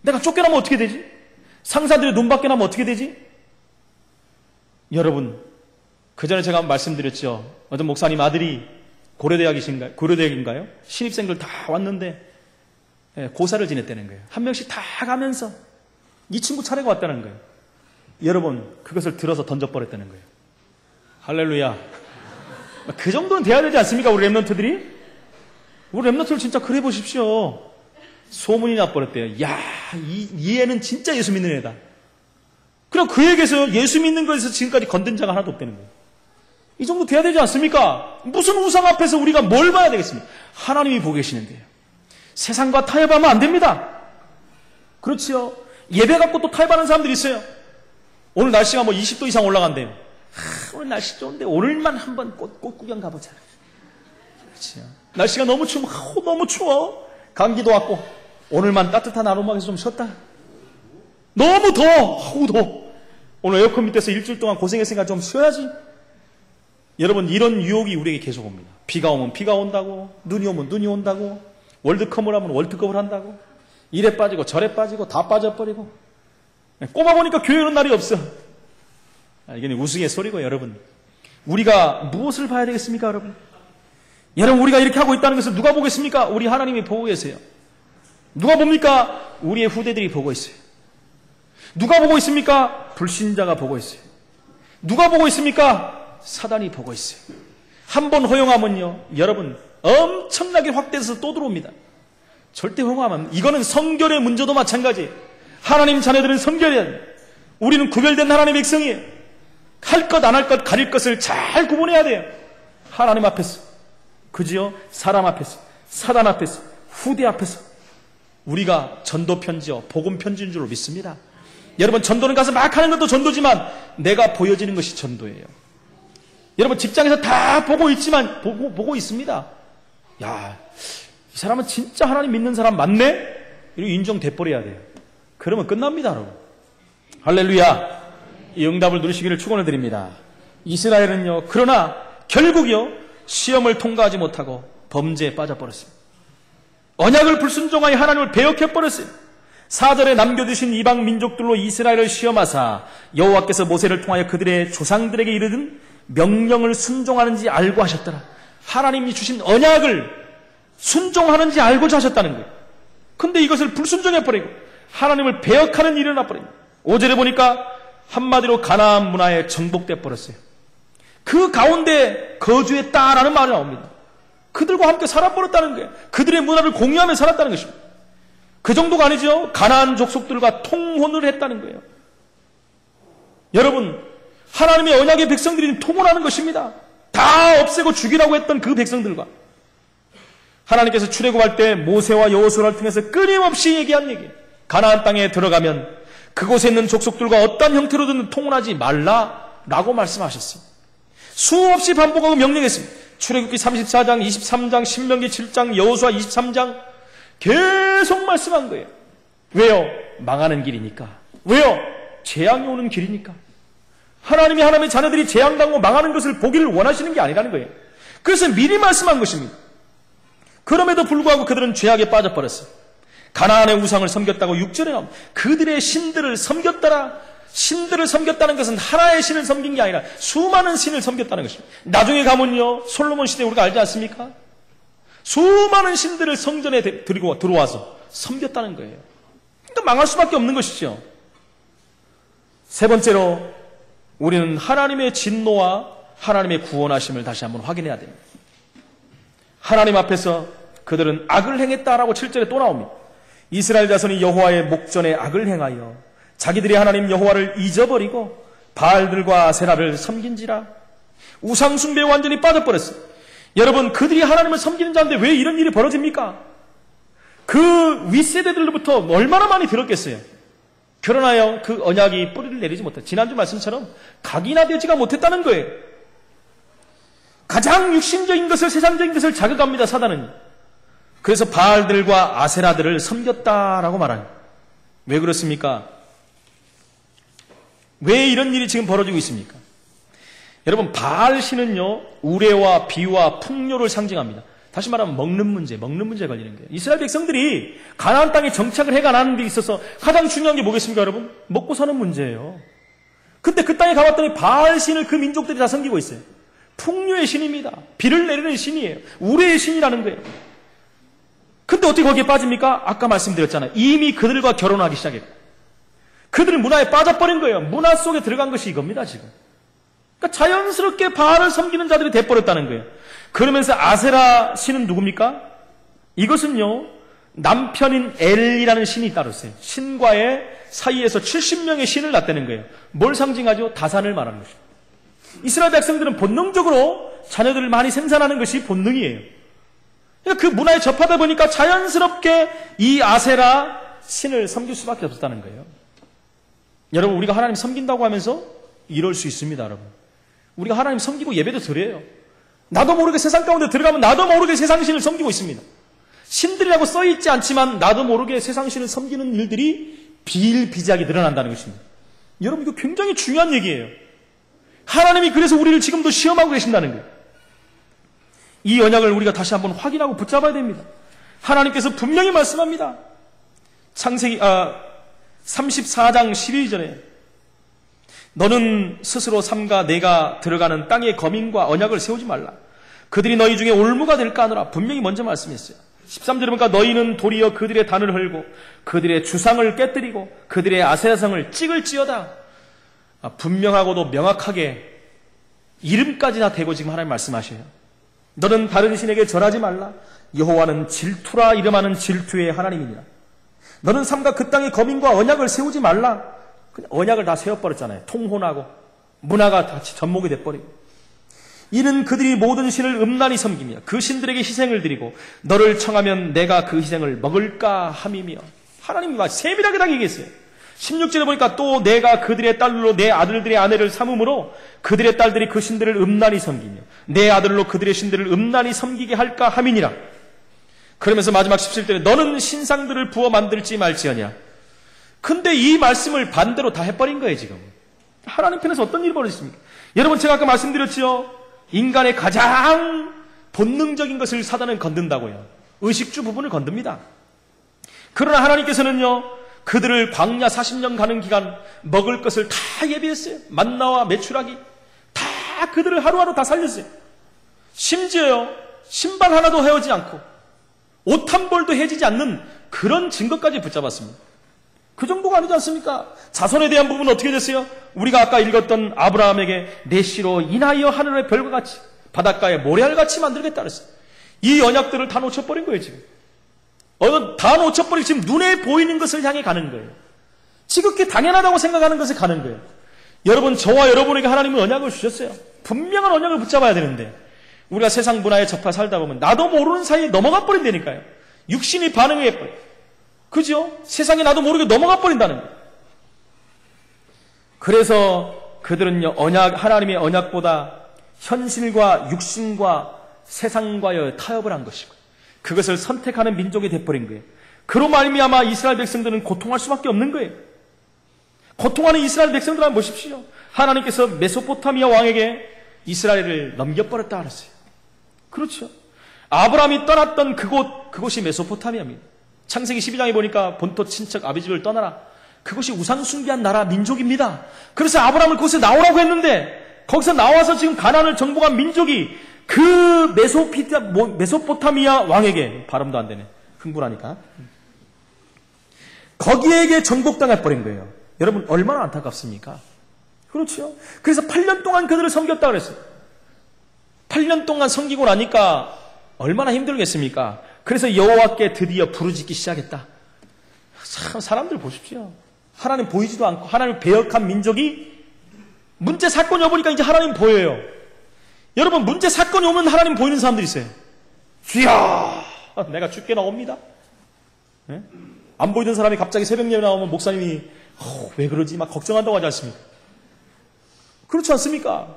내가 쫓겨나면 어떻게 되지? 상사들이 눈 밖에 나면 어떻게 되지? 여러분, 그 전에 제가 말씀드렸죠. 어떤 목사님 아들이 고려대학인가요? 신입생들 다 왔는데 고사를 지냈다는 거예요. 한 명씩 다 가면서 이 친구 차례가 왔다는 거예요. 여러분, 그것을 들어서 던져버렸다는 거예요. 할렐루야. 그 정도는 돼야 되지 않습니까? 우리 랩런트들이? 우리 랩런트를 진짜 그래 보십시오. 소문이 나버렸대요. 야, 이 애는 진짜 예수 믿는 애다. 그럼 그에게서 예수 믿는 것에서 지금까지 건든 자가 하나도 없다는 거예요. 이 정도 돼야 되지 않습니까? 무슨 우상 앞에서 우리가 뭘 봐야 되겠습니까? 하나님이 보고 계시는데요. 세상과 타협하면 안 됩니다. 그렇지요. 예배 갖고 또 타협하는 사람들이 있어요. 오늘 날씨가 뭐 20도 이상 올라간대요. 오늘 날씨 좋은데 오늘만 한번 꽃 구경 가보자. 그렇지요. 날씨가 너무 추워. 너무 추워. 감기도 왔고 오늘만 따뜻한 아로마에서 좀 쉬었다. 너무 더워. 더워. 오늘 에어컨 밑에서 일주일 동안 고생했으니까 좀 쉬어야지. 여러분, 이런 유혹이 우리에게 계속 옵니다. 비가 오면 비가 온다고, 눈이 오면 눈이 온다고, 월드컵을 하면 월드컵을 한다고, 이래 빠지고 저래 빠지고 다 빠져버리고, 꼽아보니까 교회 오는 날이 없어. 이게 우스갯 소리고, 여러분. 우리가 무엇을 봐야 되겠습니까, 여러분? 여러분, 우리가 이렇게 하고 있다는 것을 누가 보겠습니까? 우리 하나님이 보고 계세요. 누가 봅니까? 우리의 후대들이 보고 있어요. 누가 보고 있습니까? 불신자가 보고 있어요. 누가 보고 있습니까? 사단이 보고 있어요. 한 번 허용하면요, 여러분, 엄청나게 확대해서 또 들어옵니다. 절대 허용하면, 이거는 성결의 문제도 마찬가지예요. 하나님 자녀들은 성결해야 돼요. 우리는 구별된 하나님의 백성이에요. 할 것 안 할 것 가릴 것을 잘 구분해야 돼요. 하나님 앞에서, 그지요? 사람 앞에서, 사단 앞에서, 후대 앞에서 우리가 전도 편지요, 복음 편지인 줄로 믿습니다. 여러분, 전도는 가서 막 하는 것도 전도지만 내가 보여지는 것이 전도예요. 여러분, 직장에서 다 보고 있지만 보고 있습니다. 야, 이 사람은 진짜 하나님 믿는 사람 맞네? 이렇게 인정돼 버려야 돼요. 그러면 끝납니다, 여러분. 할렐루야. 이 응답을 누리시기를 축원을 드립니다. 이스라엘은요, 그러나 결국요, 시험을 통과하지 못하고 범죄에 빠져버렸습니다. 언약을 불순종하여 하나님을 배역해버렸어요. 4절에 남겨두신 이방 민족들로 이스라엘을 시험하사 여호와께서 모세를 통하여 그들의 조상들에게 이르든 명령을 순종하는지 알고 하셨더라. 하나님이 주신 언약을 순종하는지 알고자 하셨다는 거예요. 근데 이것을 불순종해버리고 하나님을 배역하는 일이 일어나버립니다. 5절에 보니까 한마디로 가나안 문화에 정복돼 버렸어요. 그 가운데 거주했다라는 말이 나옵니다. 그들과 함께 살아버렸다는 거예요. 그들의 문화를 공유하며 살았다는 것입니다. 그 정도가 아니죠. 가나안 족속들과 통혼을 했다는 거예요. 여러분, 하나님의 언약의 백성들이 통혼하는 것입니다. 다 없애고 죽이라고 했던 그 백성들과 하나님께서 출애굽할 때 모세와 여호수아를 통해서 끊임없이 얘기한 얘기. 가나안 땅에 들어가면 그곳에 있는 족속들과 어떤 형태로든 통혼하지 말라라고 말씀하셨습니다. 수없이 반복하고 명령했습니다. 출애굽기 34장, 23장, 신명기 7장, 여호수아 23장 계속 말씀한 거예요. 왜요? 망하는 길이니까. 왜요? 재앙이 오는 길이니까. 하나님이 하나님의 자녀들이 재앙당하고 망하는 것을 보기를 원하시는 게 아니라는 거예요. 그래서 미리 말씀한 것입니다. 그럼에도 불구하고 그들은 죄악에 빠져버렸어요. 가나안의 우상을 섬겼다고 6절에 나옵니다. 그들의 신들을 섬겼더라. 신들을 섬겼다는 것은 하나의 신을 섬긴 게 아니라 수많은 신을 섬겼다는 것입니다. 나중에 가면요, 솔로몬 시대 우리가 알지 않습니까? 수많은 신들을 성전에 들고 들어와서 섬겼다는 거예요. 그러니까 망할 수밖에 없는 것이죠. 세 번째로 우리는 하나님의 진노와 하나님의 구원하심을 다시 한번 확인해야 됩니다. 하나님 앞에서 그들은 악을 행했다라고 7절에 또 나옵니다. 이스라엘 자손이 여호와의 목전에 악을 행하여 자기들이 하나님 여호와를 잊어버리고 바알들과 아세라를 섬긴지라. 우상 숭배에 완전히 빠져버렸어요. 여러분, 그들이 하나님을 섬기는 자인데 왜 이런 일이 벌어집니까? 그 윗세대들로부터 얼마나 많이 들었겠어요. 그러나요, 그 언약이 뿌리를 내리지 못했다. 지난주 말씀처럼 각이나 되지가 못했다는 거예요. 가장 육신적인 것을, 세상적인 것을 자극합니다, 사단은. 그래서 바알들과 아세라들을 섬겼다라고 말합니다. 왜 그렇습니까? 왜 이런 일이 지금 벌어지고 있습니까? 여러분, 바알 신은요, 우레와 비와 풍요를 상징합니다. 다시 말하면 먹는 문제에 걸리는 거예요. 이스라엘 백성들이 가나안 땅에 정착을 해가는 데 있어서 가장 중요한 게 뭐겠습니까, 여러분? 먹고 사는 문제예요. 근데 그 땅에 가봤더니 바알 신을 그 민족들이 다 섬기고 있어요. 풍요의 신입니다. 비를 내리는 신이에요. 우레의 신이라는 거예요. 근데 어떻게 거기에 빠집니까? 아까 말씀드렸잖아요. 이미 그들과 결혼하기 시작했고 그들은 문화에 빠져버린 거예요. 문화 속에 들어간 것이 이겁니다, 지금. 그러니까 자연스럽게 바알을 섬기는 자들이 돼버렸다는 거예요. 그러면서 아세라 신은 누굽니까? 이것은요, 남편인 엘이라는 신이 따로 있어요. 신과의 사이에서 70명의 신을 낳다는 거예요. 뭘 상징하죠? 다산을 말하는 것입니다. 이스라엘 백성들은 본능적으로 자녀들을 많이 생산하는 것이 본능이에요. 그러니까 그 문화에 접하다 보니까 자연스럽게 이 아세라 신을 섬길 수밖에 없었다는 거예요. 여러분, 우리가 하나님 섬긴다고 하면서 이럴 수 있습니다, 여러분. 우리가 하나님 섬기고 예배도 드려요. 나도 모르게 세상 가운데 들어가면 나도 모르게 세상 신을 섬기고 있습니다. 신들이라고 써있지 않지만 나도 모르게 세상 신을 섬기는 일들이 비일비재하게 늘어난다는 것입니다. 여러분, 이거 굉장히 중요한 얘기예요. 하나님이 그래서 우리를 지금도 시험하고 계신다는 거예요. 이 언약을 우리가 다시 한번 확인하고 붙잡아야 됩니다. 하나님께서 분명히 말씀합니다. 창세기 34장 12절에 너는 스스로 삼가 내가 들어가는 땅의 거민과 언약을 세우지 말라. 그들이 너희 중에 올무가 될까 하노라. 분명히 먼저 말씀했어요. 13절에 보니까 너희는 도리어 그들의 단을 헐고 그들의 주상을 깨뜨리고 그들의 아세라상을 찍을지어다. 분명하고도 명확하게 이름까지 다 대고 지금 하나님 말씀하셔요. 너는 다른 신에게 절하지 말라. 여호와는 질투라 이름하는 질투의 하나님이니라. 너는 삼가 그 땅의 거민과 언약을 세우지 말라. 언약을 다 세워버렸잖아요. 통혼하고 문화가 다 접목이 돼버리고. 이는 그들이 모든 신을 음란히 섬기며 그 신들에게 희생을 드리고 너를 청하면 내가 그 희생을 먹을까 함이며. 하나님이 세밀하게 다 얘기했어요. 16절에 보니까 또 내가 그들의 딸로 내 아들들의 아내를 삼음으로 그들의 딸들이 그 신들을 음란히 섬기며 내 아들로 그들의 신들을 음란히 섬기게 할까 함이니라. 그러면서 마지막 17절에 너는 신상들을 부어 만들지 말지어냐. 근데 이 말씀을 반대로 다 해버린 거예요, 지금. 하나님 편에서 어떤 일이 벌어졌습니까? 여러분, 제가 아까 말씀드렸지요. 인간의 가장 본능적인 것을 사단은 건든다고요. 의식주 부분을 건듭니다. 그러나 하나님께서는요, 그들을 광야 40년 가는 기간 먹을 것을 다 예비했어요. 만나와 메추라기 다 그들을 하루하루 다 살렸어요. 심지어요, 신발 하나도 헤어지지 않고 옷 한 벌도 해지지 않는 그런 증거까지 붙잡았습니다. 그 정도가 아니지 않습니까? 자손에 대한 부분은 어떻게 됐어요? 우리가 아까 읽었던 아브라함에게 내 씨로 인하여 하늘의 별과 같이 바닷가의 모래알같이 만들겠다 그랬어요. 이 언약들을 다 놓쳐버린 거예요, 지금. 다 놓쳐버리고 지금 눈에 보이는 것을 향해 가는 거예요. 지극히 당연하다고 생각하는 것에 가는 거예요. 여러분, 저와 여러분에게 하나님은 언약을 주셨어요. 분명한 언약을 붙잡아야 되는데 우리가 세상 문화에 접해 살다 보면 나도 모르는 사이에 넘어가 버린다니까요. 육신이 반응해버려요. 그죠? 세상에 나도 모르게 넘어가 버린다는 거예요. 그래서 그들은요, 하나님의 언약보다 현실과 육신과 세상과의 타협을 한 것이고 그것을 선택하는 민족이 돼버린 거예요. 그로 말미암아 이스라엘 백성들은 고통할 수밖에 없는 거예요. 고통하는 이스라엘 백성들 한번 보십시오. 하나님께서 메소포타미아 왕에게 이스라엘을 넘겨버렸다 그랬어요. 그렇죠. 아브라함이 떠났던 그곳이 메소포타미아입니다. 창세기 12장에 보니까 본토 친척 아비집을 떠나라. 그것이 우상숭배한 나라 민족입니다. 그래서 아브라함을 그곳에 나오라고 했는데 거기서 나와서 지금 가나안을 정복한 민족이 그 메소포타미아 왕에게, 발음도 안 되네, 흥분하니까, 거기에게 정복당해 버린 거예요. 여러분, 얼마나 안타깝습니까? 그렇죠. 그래서 8년 동안 그들을 섬겼다 그랬어요. 8년 동안 섬기고 나니까 얼마나 힘들겠습니까? 그래서 여호와께 드디어 부르짖기 시작했다. 참, 사람들 보십시오. 하나님 보이지도 않고 하나님을 배역한 민족이 문제 사건이 오보니까 이제 하나님 보여요. 여러분, 문제 사건이 오면 하나님 보이는 사람들이 있어요. 주야, 내가 죽게 나옵니다. 네? 안 보이던 사람이 갑자기 새벽 예배 나오면 목사님이 왜 그러지? 막 걱정한다고 하지 않습니까? 그렇지 않습니까?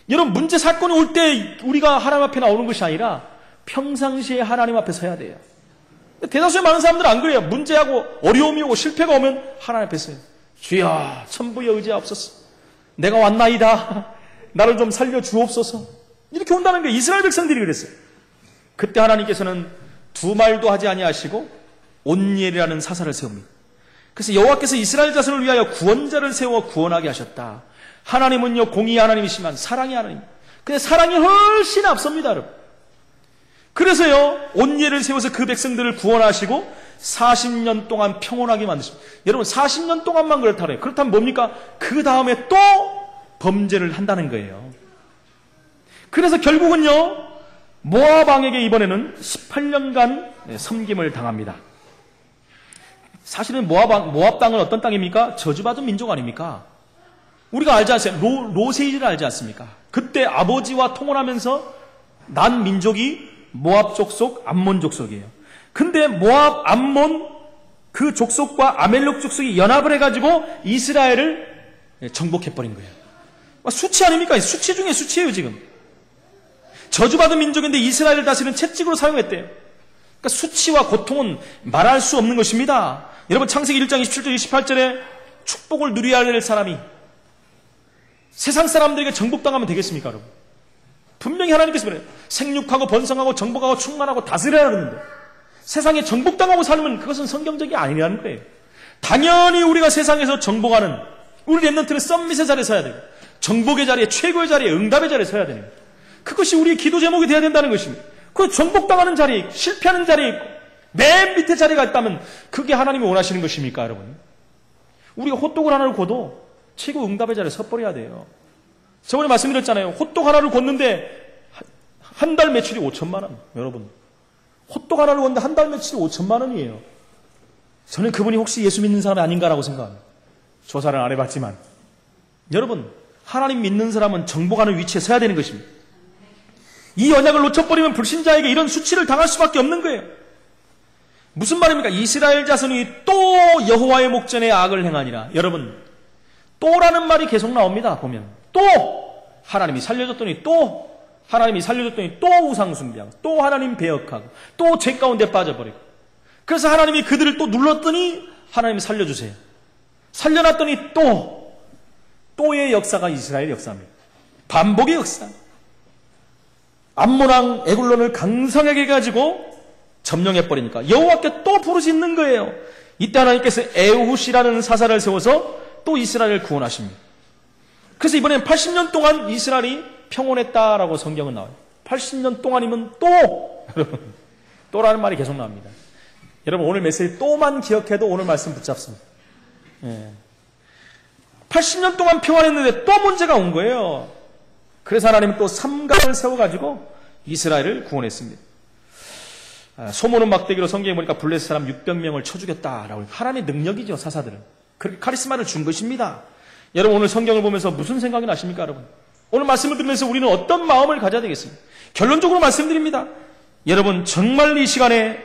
여러분, 문제 사건이 올 때 우리가 하나님 앞에 나오는 것이 아니라 평상시에 하나님 앞에 서야 돼요. 대다수의 많은 사람들은 안 그래요. 문제하고 어려움이 오고 실패가 오면 하나님 앞에 서요. 주야, 천부의 의지하옵소서. 내가 왔나이다. 나를 좀 살려주옵소서. 이렇게 온다는 게 이스라엘 백성들이 그랬어요. 그때 하나님께서는 두 말도 하지 아니하시고 온니엘이라는 사사를 세웁니다. 그래서 여호와께서 이스라엘 자손을 위하여 구원자를 세워 구원하게 하셨다. 하나님은요, 공의의 하나님이시지만 사랑의 하나님. 근데 사랑이 훨씬 앞섭니다, 여러분. 그래서요, 온니엘을 세워서 그 백성들을 구원하시고 40년 동안 평온하게 만드십니다. 여러분, 40년 동안만 그렇다 그래요. 그렇다면 뭡니까? 그 다음에 또 범죄를 한다는 거예요. 그래서 결국은요, 모압 왕에게 이번에는 18년간 섬김을 당합니다. 사실은 모압 땅은 어떤 땅입니까? 저주받은 민족 아닙니까? 우리가 알지 않습니까? 로세일을 알지 않습니까? 그때 아버지와 통혼하면서 난 민족이 모압 족속, 암몬 족속이에요. 근데 모압, 암몬 그 족속과 아멜렉 족속이 연합을 해가지고 이스라엘을 정복해버린 거예요. 수치 아닙니까? 수치 중에 수치예요, 지금. 저주받은 민족인데 이스라엘을 다스리는 채찍으로 사용했대요. 그러니까 수치와 고통은 말할 수 없는 것입니다. 여러분, 창세기 1장 27절 28절에 축복을 누려야 될 사람이 세상 사람들에게 정복당하면 되겠습니까, 여러분? 분명히 하나님께서 그래요. 생육하고 번성하고 정복하고 충만하고 다스려야 하는데 세상에 정복당하고 살면 그것은 성경적이 아니라는 거예요. 당연히 우리가 세상에서 정복하는 우리 렘넌트는 썸밋의 자리에 서야 되고 정복의 자리에, 최고의 자리에, 응답의 자리에 서야 되는 거예요. 그것이 우리의 기도 제목이 되어야 된다는 것입니다. 그 정복당하는 자리에, 실패하는 자리에 있고 맨 밑에 자리가 있다면 그게 하나님이 원하시는 것입니까, 여러분? 우리가 호떡을 하나를 궈도 최고 응답의 자리에 서버려야 돼요. 저번에 말씀드렸잖아요. 호떡 하나를 궜는데 한 달 매출이 5천만 원. 여러분, 호떡 하나를 궜는데 한 달 매출이 5천만 원이에요. 저는 그분이 혹시 예수 믿는 사람이 아닌가라고 생각합니다. 조사를 안 해봤지만. 여러분, 하나님 믿는 사람은 정복하는 위치에 서야 되는 것입니다. 이 언약을 놓쳐버리면 불신자에게 이런 수치를 당할 수밖에 없는 거예요. 무슨 말입니까? 이스라엘 자손이 또 여호와의 목전에 악을 행하니라. 여러분, 또라는 말이 계속 나옵니다. 보면 또 하나님이 살려줬더니 또 하나님이 살려줬더니 또 우상숭배하고 또 하나님 배역하고 또 죄 가운데 빠져버리고, 그래서 하나님이 그들을 또 눌렀더니 하나님이 살려주세요. 살려놨더니 또의 역사가 이스라엘 역사입니다. 반복의 역사. 암몬왕 에글론을 강성하게 가지고 점령해버리니까 여호와께 또 부르짖는 거예요. 이때 하나님께서 에훗이라는 사사를 세워서 또 이스라엘을 구원하십니다. 그래서 이번엔 80년 동안 이스라엘이 평온했다라고 성경은 나와요. 80년 동안이면 여러분, 또라는 말이 계속 나옵니다. 여러분, 오늘 메시지 또만 기억해도 오늘 말씀 붙잡습니다. 80년 동안 평안했는데 또 문제가 온 거예요. 그래서 하나님은 또 삼각을 세워가지고 이스라엘을 구원했습니다. 소모는 막대기로 성경에 보니까 블레셋 사람 600명을 쳐 죽였다라고. 하나님의 능력이죠, 사사들은. 그렇게 카리스마를 준 것입니다. 여러분, 오늘 성경을 보면서 무슨 생각이 나십니까, 여러분? 오늘 말씀을 들으면서 우리는 어떤 마음을 가져야 되겠습니까? 결론적으로 말씀드립니다. 여러분, 정말 이 시간에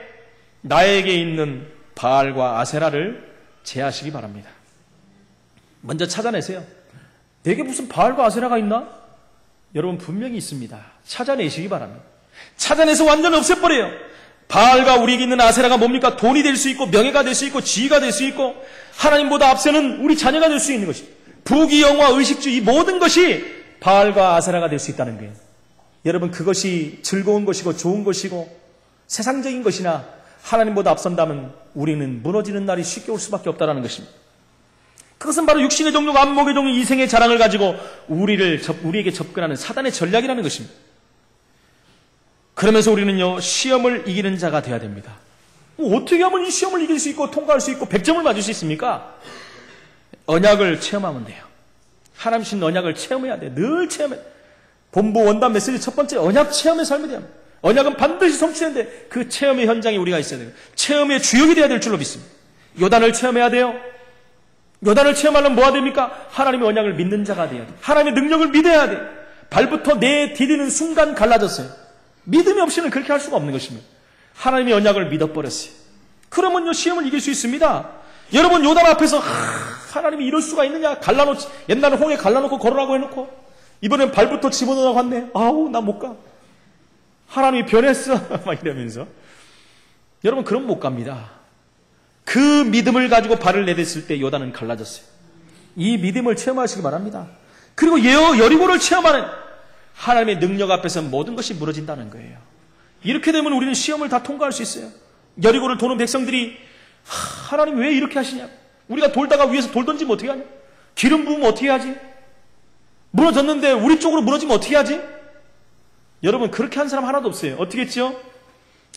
나에게 있는 바알과 아세라를 제하시기 바랍니다. 먼저 찾아내세요. 내게 무슨 바알과 아세라가 있나? 여러분, 분명히 있습니다. 찾아내시기 바랍니다. 찾아내서 완전 없애버려요. 바알과 우리에게 있는 아세라가 뭡니까? 돈이 될 수 있고, 명예가 될 수 있고, 지위가 될 수 있고, 하나님보다 앞서는 우리 자녀가 될 수 있는 것입니다. 부귀, 영화, 의식주의, 모든 것이 바알과 아세라가 될 수 있다는 거예요. 여러분, 그것이 즐거운 것이고 좋은 것이고 세상적인 것이나 하나님보다 앞선다면 우리는 무너지는 날이 쉽게 올 수밖에 없다는 것입니다. 그것은 바로 육신의 종족, 안목의 종족, 이생의 자랑을 가지고 우리에게 접근하는 사단의 전략이라는 것입니다. 그러면서 우리는요, 시험을 이기는 자가 되어야 됩니다. 어떻게 하면 이 시험을 이길 수 있고 통과할 수 있고 100점을 맞을 수 있습니까? 언약을 체험하면 돼요. 하나님 주신 언약을 체험해야 돼요. 늘 체험해야 돼요. 본부 원단 메시지 첫 번째, 언약 체험의 삶이 돼요. 언약은 반드시 성취되는데 그 체험의 현장에 우리가 있어야 돼요. 체험의 주역이 되어야 될 줄로 믿습니다. 요단을 체험해야 돼요. 요단을 체험하려면 뭐가 됩니까? 하나님의 언약을 믿는 자가 돼야 돼요. 하나님의 능력을 믿어야 돼요. 발부터 내 디디는 순간 갈라졌어요. 믿음이 없이는 그렇게 할 수가 없는 것입니다. 하나님의 언약을 믿어버렸어요. 그러면요, 시험을 이길 수 있습니다. 여러분, 요단 앞에서 하나님이 이럴 수가 있느냐? 옛날에 홍해 갈라놓고 걸으라고 해놓고 이번엔 발부터 집어넣으라고 한대. 아우, 나 못 가. 하나님이 변했어. 막 이러면서. 여러분, 그럼 못 갑니다. 그 믿음을 가지고 발을 내댔을 때 요단은 갈라졌어요. 이 믿음을 체험하시기 바랍니다. 그리고 여리고를 체험하는 하나님의 능력 앞에서 모든 것이 무너진다는 거예요. 이렇게 되면 우리는 시험을 다 통과할 수 있어요. 여리고를 도는 백성들이 하나님 왜 이렇게 하시냐? 우리가 돌다가 위에서 돌 던지면 어떻게 하냐? 기름 부으면 어떻게 하지? 무너졌는데 우리 쪽으로 무너지면 어떻게 하지? 여러분, 그렇게 한 사람 하나도 없어요. 어떻게 했죠?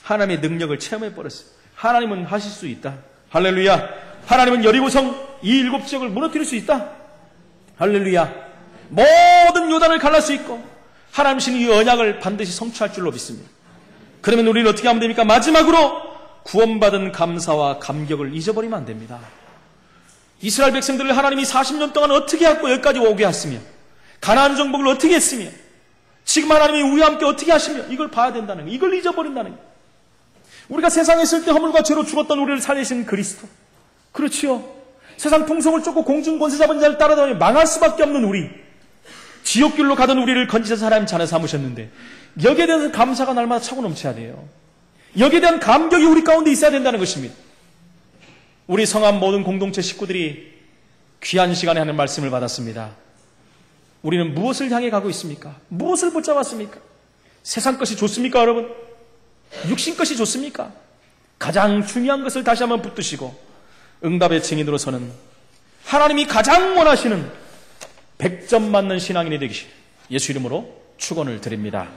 하나님의 능력을 체험해버렸어요. 하나님은 하실 수 있다. 할렐루야. 하나님은 여리고성 이 7지역을 무너뜨릴 수 있다. 할렐루야. 모든 요단을 갈랄 수 있고 하나님 신 이 언약을 반드시 성취할 줄로 믿습니다. 그러면 우리는 어떻게 하면 됩니까? 마지막으로 구원받은 감사와 감격을 잊어버리면 안 됩니다. 이스라엘 백성들을 하나님이 40년 동안 어떻게 하고 여기까지 오게 했으며 가나안 정복을 어떻게 했으며 지금 하나님이 우리와 함께 어떻게 하시며 이걸 봐야 된다는 거예요. 이걸 잊어버린다는 거예요. 우리가 세상에 있을 때 허물과 죄로 죽었던 우리를 살리신 그리스도. 그렇지요. 세상 풍성을 쫓고 공중 권세 잡은 자를 따라다니 망할 수밖에 없는 우리. 지옥길로 가던 우리를 건지셔서 하나님 자녀 삼으셨는데 여기에 대해서 감사가 날마다 차고 넘쳐야 돼요. 여기에 대한 감격이 우리 가운데 있어야 된다는 것입니다. 우리 성함 모든 공동체 식구들이 귀한 시간에 하는 말씀을 받았습니다. 우리는 무엇을 향해 가고 있습니까? 무엇을 붙잡았습니까? 세상 것이 좋습니까, 여러분? 육신 것이 좋습니까? 가장 중요한 것을 다시 한번 붙드시고 응답의 증인으로서는 하나님이 가장 원하시는 100점 맞는 신앙인이 되기 예수 이름으로 축원을 드립니다.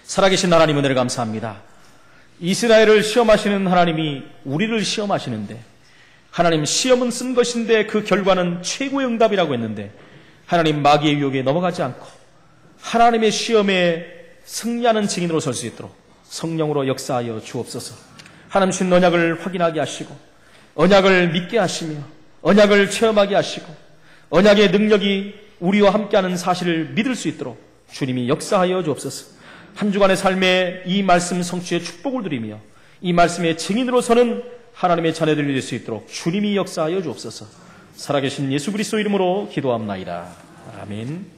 살아계신 하나님 은혜를 감사합니다. 이스라엘을 시험하시는 하나님이 우리를 시험하시는데 하나님 시험은 쓴 것인데 그 결과는 최고의 응답이라고 했는데 하나님 마귀의 유혹에 넘어가지 않고 하나님의 시험에 승리하는 증인으로 설 수 있도록 성령으로 역사하여 주옵소서. 하나님 주신 언약을 확인하게 하시고 언약을 믿게 하시며 언약을 체험하게 하시고 언약의 능력이 우리와 함께하는 사실을 믿을 수 있도록 주님이 역사하여 주옵소서. 한 주간의 삶에 이 말씀 성취의 축복을 드리며 이 말씀의 증인으로서는 하나님의 자녀들이 될 수 있도록 주님이 역사하여 주옵소서. 살아계신 예수 그리스도 이름으로 기도합나이다. 아멘.